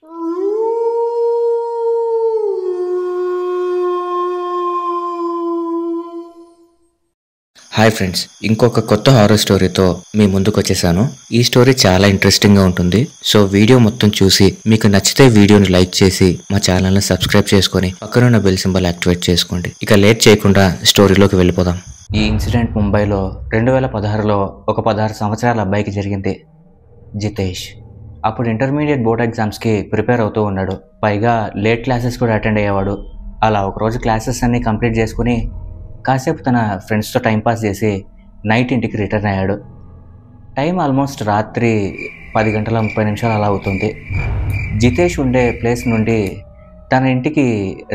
Hi friends, ఇంకొక కొత్త horror స్టోరీతో మీ ముందుకు వచ్చేసాను. ఈ స్టోరీ చాలా ఇంట్రెస్టింగ్గా ఉంటుంది. సో వీడియో మొత్తం చూసి మీకు నచ్చితే వీడియోని లైక్ చేసి మా ఛానల్ని సబ్స్క్రైబ్ చేసుకొని పక్కనున్న బెల్ సింబల్ యాక్టివేట్ చేసుకోండి. ఇక లేట్ చేయకుండా స్టోరీలోకి వెళ్ళిపోదాం. ఈ ఇన్సిడెంట్ ముంబైలో 2016లో ఒక 16 సంవత్సరాల అబ్బాయికి జరిగింది. జితేష్ అప్పుడు ఇంటర్మీడియట్ బోర్డ్ ఎగ్జామ్స్కి ప్రిపేర్ అవుతూ ఉన్నాడు. పైగా లేట్ క్లాసెస్ కూడా అటెండ్ అయ్యేవాడు. అలా ఒకరోజు క్లాసెస్ అన్నీ కంప్లీట్ చేసుకుని కాసేపు తన ఫ్రెండ్స్తో టైంపాస్ చేసి నైట్ ఇంటికి రిటర్న్ అయ్యాడు. టైం ఆల్మోస్ట్ రాత్రి 10:30 అలా అవుతుంది. జితేష్ ఉండే ప్లేస్ నుండి తన ఇంటికి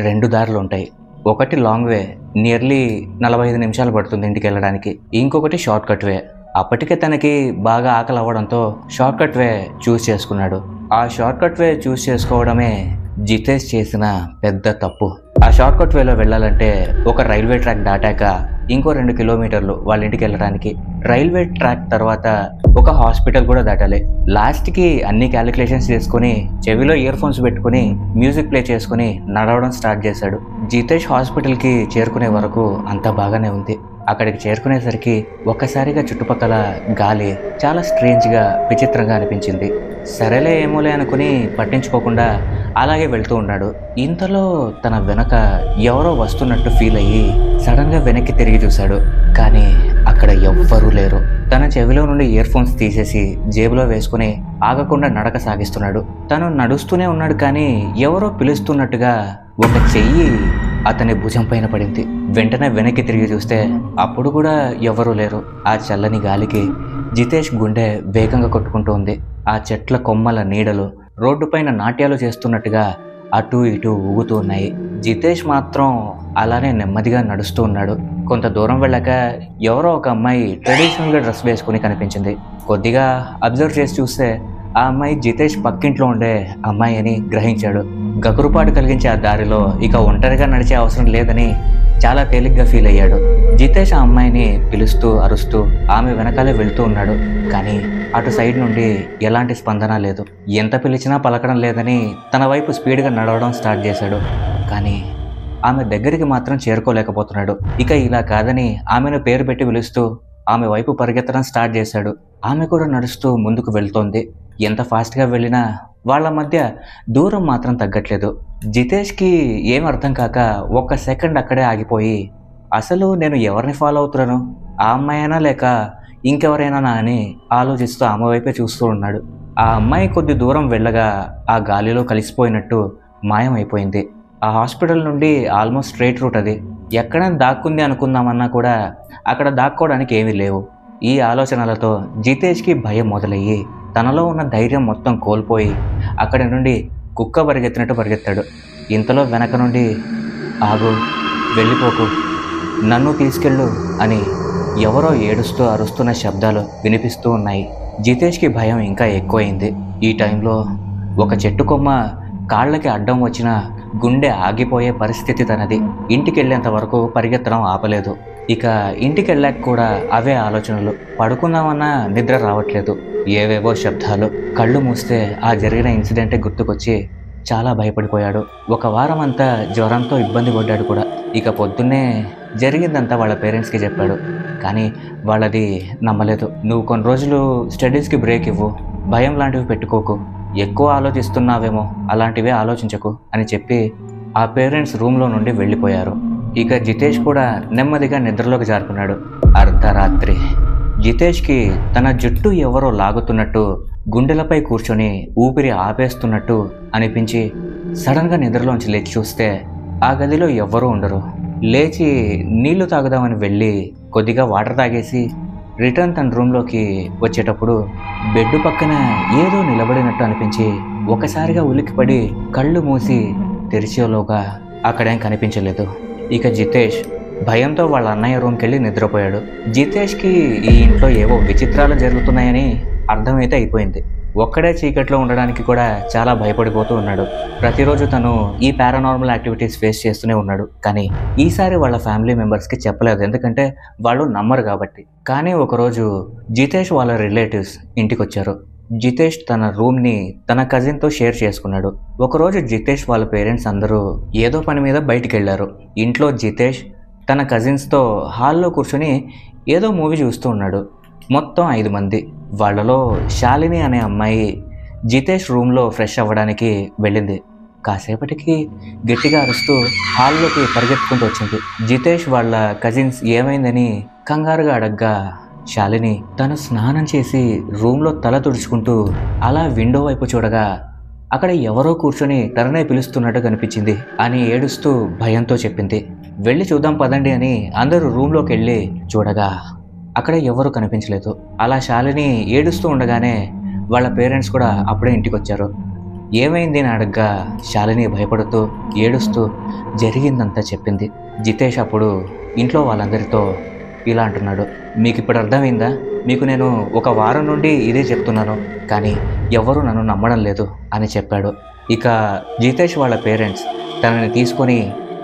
2 దారులు ఉంటాయి. ఒకటి లాంగ్ వే, నియర్లీ 45 నిమిషాలు పడుతుంది ఇంటికి వెళ్ళడానికి. ఇంకొకటి షార్ట్ కట్ వే. అప్పటికే తనకి బాగా ఆకలి అవ్వడంతో షార్ట్ కట్ వే చూస్ చేసుకున్నాడు. ఆ షార్ట్ కట్ వే చూస్ చేసుకోవడమే జితేష్ చేసిన పెద్ద తప్పు. ఆ షార్ట్ కట్ వేలో వెళ్ళాలంటే ఒక రైల్వే ట్రాక్ దాటాక ఇంకో 2 కిలోమీటర్లు వాళ్ళ ఇంటికి వెళ్ళడానికి. రైల్వే ట్రాక్ తర్వాత ఒక హాస్పిటల్ కూడా దాటాలి. లాస్ట్కి అన్ని క్యాలిక్యులేషన్స్ చేసుకుని చెవిలో ఇయర్ ఫోన్స్ పెట్టుకుని మ్యూజిక్ ప్లే చేసుకుని నడవడం స్టార్ట్ చేశాడు. జితేష్ హాస్పిటల్కి చేరుకునే వరకు అంతా బాగానే ఉంది. అక్కడికి చేరుకునేసరికి ఒక్కసారిగా చుట్టుపక్కల గాలి చాలా స్ట్రేంజ్గా విచిత్రంగా అనిపించింది. సరేలే ఏమోలే అనుకుని పట్టించుకోకుండా అలాగే వెళ్తూ ఉన్నాడు. ఇంతలో తన వెనక ఎవరో వస్తున్నట్టు ఫీల్ అయ్యి సడన్గా వెనక్కి తిరిగి చూశాడు. కానీ అక్కడ ఎవ్వరూ లేరు. తన చెవిలో నుండి ఇయర్ ఫోన్స్ తీసేసి జేబులో వేసుకుని ఆగకుండా నడక సాగిస్తున్నాడు. తను నడుస్తూనే ఉన్నాడు, కానీ ఎవరో పిలుస్తున్నట్టుగా ఒక చెయ్యి అతని భుజం పైన పడింది. వెంటనే వెనక్కి తిరిగి చూస్తే అప్పుడు కూడా ఎవరూ లేరు. ఆ చల్లని గాలికి జితేష్ గుండె వేగంగా కొట్టుకుంటూ ఉంది. ఆ చెట్ల కొమ్మల నీడలు రోడ్డు పైన నాట్యాలు చేస్తున్నట్టుగా అటు ఇటు ఊగుతూ ఉన్నాయి. జితేష్ మాత్రం అలానే నెమ్మదిగా నడుస్తూ ఉన్నాడు. కొంత దూరం వెళ్ళాక ఎవరో ఒక అమ్మాయి ట్రెడిషనల్గా డ్రెస్ వేసుకుని కనిపించింది. కొద్దిగా అబ్జర్వ్ చేసి చూస్తే ఆ అమ్మాయి జితేష్ పక్కింట్లో ఉండే అమ్మాయి అని గ్రహించాడు. గగురుపాటు కలిగించే ఆ దారిలో ఇక ఒంటరిగా నడిచే అవసరం లేదని చాలా తేలిగ్గా ఫీల్ అయ్యాడు. జితేష్ ఆ అమ్మాయిని పిలుస్తూ అరుస్తూ ఆమె వెనకాలే వెళ్తూ ఉన్నాడు. కానీ అటు సైడ్ నుండి ఎలాంటి స్పందన లేదు. ఎంత పిలిచినా పలకడం లేదని తన వైపు స్పీడ్గా నడవడం స్టార్ట్ చేశాడు. కానీ ఆమె దగ్గరికి మాత్రం చేరుకోలేకపోతున్నాడు. ఇక ఇలా కాదని ఆమెను పేరు పెట్టి పిలుస్తూ ఆమె వైపు పరిగెత్తడం స్టార్ట్ చేశాడు. ఆమె కూడా నడుస్తూ ముందుకు వెళ్తోంది. ఎంత ఫాస్ట్గా వెళ్ళినా వాళ్ళ మధ్య దూరం మాత్రం తగ్గట్లేదు. జితేష్కి ఏం అర్థం కాక ఒక్క సెకండ్ అక్కడే ఆగిపోయి అసలు నేను ఎవరిని ఫాలో అవుతున్నాను, ఆ అమ్మాయినా లేక ఇంకెవరైనా అని ఆలోచిస్తూ ఆమె వైపే చూస్తూ ఉన్నాడు. ఆ అమ్మాయి కొద్ది దూరం వెళ్ళగా ఆ గాలిలో కలిసిపోయినట్టు మాయమైపోయింది. ఆ హాస్పిటల్ నుండి ఆల్మోస్ట్ స్ట్రైట్ రూట్ అది. ఎక్కడైనా దాక్కుంది అనుకుందామన్నా కూడా అక్కడ దాక్కోవడానికి ఏమీ లేవు. ఈ ఆలోచనలతో జితేష్కి భయం మొదలయ్యి తనలో ఉన్న ధైర్యం మొత్తం కోల్పోయి అక్కడి నుండి కుక్క పరిగెత్తినట్టు పరిగెత్తాడు. ఇంతలో వెనక నుండి ఆగు, వెళ్ళిపోకు, నన్ను తీసుకెళ్ళు అని ఎవరో ఏడుస్తూ అరుస్తున్న శబ్దాలు వినిపిస్తూ ఉన్నాయి. జితేష్కి భయం ఇంకా ఎక్కువైంది. ఈ టైంలో ఒక చెట్టు కొమ్మ కాళ్ళకి అడ్డం వచ్చిన గుండె ఆగిపోయే పరిస్థితి తనది. ఇంటికి వెళ్ళేంత వరకు పరిగెత్తడం ఆపలేదు. ఇక ఇంటికి వెళ్ళాక కూడా అవే ఆలోచనలు. పడుకుందామన్నా నిద్ర రావట్లేదు. ఏవేవో శబ్దాలు. కళ్ళు మూస్తే ఆ జరిగిన ఇన్సిడెంటే గుర్తుకొచ్చి చాలా భయపడిపోయాడు. ఒక వారం అంతా జ్వరంతో ఇబ్బంది పడ్డాడు కూడా. ఇక పొద్దున్నే జరిగిందంతా వాళ్ళ పేరెంట్స్కి చెప్పాడు. కానీ వాళ్ళది నమ్మలేదు. నువ్వు కొన్ని రోజులు స్టడీస్కి బ్రేక్ ఇవ్వు, భయం లాంటివి పెట్టుకోకు, ఎక్కువ ఆలోచిస్తున్నావేమో, అలాంటివే ఆలోచించకు అని చెప్పి ఆ పేరెంట్స్ రూమ్లో నుండి వెళ్ళిపోయారు. ఇక జితేష్ కూడా నెమ్మదిగా నిద్రలోకి జారుకున్నాడు. అర్ధరాత్రి జితేష్కి తన జుట్టు ఎవరో లాగుతున్నట్టు, గుండెలపై కూర్చొని ఊపిరి ఆపేస్తున్నట్టు అనిపించి సడన్గా నిద్రలోంచి లేచి చూస్తే ఆ గదిలో ఎవ్వరూ ఉండరు. లేచి నీళ్లు తాగుదామని వెళ్ళి కొద్దిగా వాటర్ తాగేసి రిటర్న్ తన రూమ్లోకి వచ్చేటప్పుడు బెడ్ పక్కన ఏదో నిలబడినట్టు అనిపించి ఒకసారిగా ఉలిక్కిపడి కళ్ళు మూసి తెరిచేలోగా అక్కడేం కనిపించలేదు. ఇక జితేష్ భయంతో వాళ్ళ అన్నయ్య రూమ్కి వెళ్ళి నిద్రపోయాడు. జితేష్కి ఈ ఇంట్లో ఏవో విచిత్రాలు జరుగుతున్నాయని అర్థమైతే అయిపోయింది. ఒక్కడే చీకట్లో ఉండడానికి కూడా చాలా భయపడిపోతూ ఉన్నాడు. ప్రతిరోజు తను ఈ పారానార్మల్ యాక్టివిటీస్ ఫేస్ చేస్తూనే ఉన్నాడు. కానీ ఈసారి వాళ్ళ ఫ్యామిలీ మెంబర్స్కి చెప్పలేదు, ఎందుకంటే వాళ్ళు నమ్మరు కాబట్టి. కానీ ఒకరోజు జితేష్ వాళ్ళ రిలేటివ్స్ ఇంటికి వచ్చారు. జితేష్ తన రూమ్ని తన కజిన్తో షేర్ చేసుకున్నాడు. ఒకరోజు జితేష్ వాళ్ళ పేరెంట్స్ అందరూ ఏదో పని మీద బయటికి వెళ్ళారు. ఇంట్లో జితేష్ తన కజిన్స్తో హాల్లో కూర్చొని ఏదో మూవీ చూస్తూ ఉన్నాడు. మొత్తం 5 మంది. వాళ్ళలో శాలిని అనే అమ్మాయి జితేష్ రూమ్లో ఫ్రెష్ అవ్వడానికి వెళ్ళింది. కాసేపటికి గట్టిగా అరుస్తూ హాల్లోకి పరిగెత్తుకుంటూ వచ్చింది. జితేష్ వాళ్ళ కజిన్స్ ఏమైందని కంగారుగా అడగ్గా శాలిని తను స్నానం చేసి రూమ్లో తల తుడుచుకుంటూ అలా విండో వైపు చూడగా అక్కడ ఎవరో కూర్చొని తననే పిలుస్తున్నట్టు కనిపించింది అని ఏడుస్తూ భయంతో చెప్పింది. వెళ్ళి చూద్దాం పదండి అని అందరూ రూమ్లోకి వెళ్ళి చూడగా అక్కడ ఎవరూ కనిపించలేదు. అలా శాలిని ఏడుస్తూ ఉండగానే వాళ్ళ పేరెంట్స్ కూడా అప్పుడే ఇంటికి వచ్చారు. ఏమైంది అని అడగ్గా శాలిని భయపడుతూ ఏడుస్తూ జరిగిందంతా చెప్పింది. జితేష్ అప్పుడు ఇంట్లో వాళ్ళందరితో ఇలా అంటున్నాడు, మీకు ఇప్పుడు అర్థమైందా? మీకు నేను ఒక వారం నుండి ఇదే చెప్తున్నాను, కానీ ఎవరు నన్ను నమ్మడం లేదు అని చెప్పాడు. ఇక జితేష్ వాళ్ళ పేరెంట్స్ తనని తీసుకొని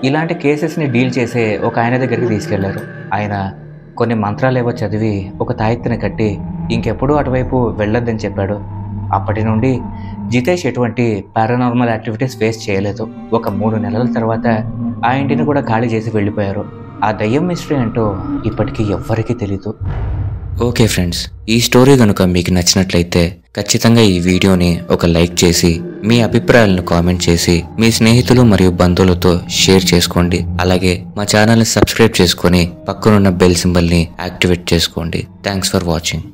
ఇలాంటి కేసెస్ని డీల్ చేసే ఒక ఆయన దగ్గరికి తీసుకెళ్లారు. ఆయన కొన్ని మంత్రాలు ఏవో చదివి ఒక తాయెత్తుని కట్టి ఇంకెప్పుడూ అటువైపు వెళ్ళొద్దని చెప్పాడు. అప్పటి నుండి జితేష్ ఎటువంటి పారానార్మల్ యాక్టివిటీస్ ఫేస్ చేయలేదు. ఒక 3 నెలల తర్వాత ఆ ఇంటిని కూడా ఖాళీ చేసి వెళ్ళిపోయారు. ఆ దయ్యం మిస్టరీ ఏంటో ఇప్పటికీ ఎవ్వరికీ తెలీదు. ఓకే ఫ్రెండ్స్, ఈ స్టోరీ కనుక మీకు నచ్చినట్లయితే ఖచ్చితంగా ఈ వీడియోని ఒక లైక్ చేసి మీ అభిప్రాయాలను కామెంట్ చేసి మీ స్నేహితులు మరియు బంధువులతో షేర్ చేసుకోండి. అలాగే మా ఛానల్ని సబ్స్క్రైబ్ చేసుకొని పక్కనున్న బెల్ సింబల్ని యాక్టివేట్ చేసుకోండి. Thanks for watching.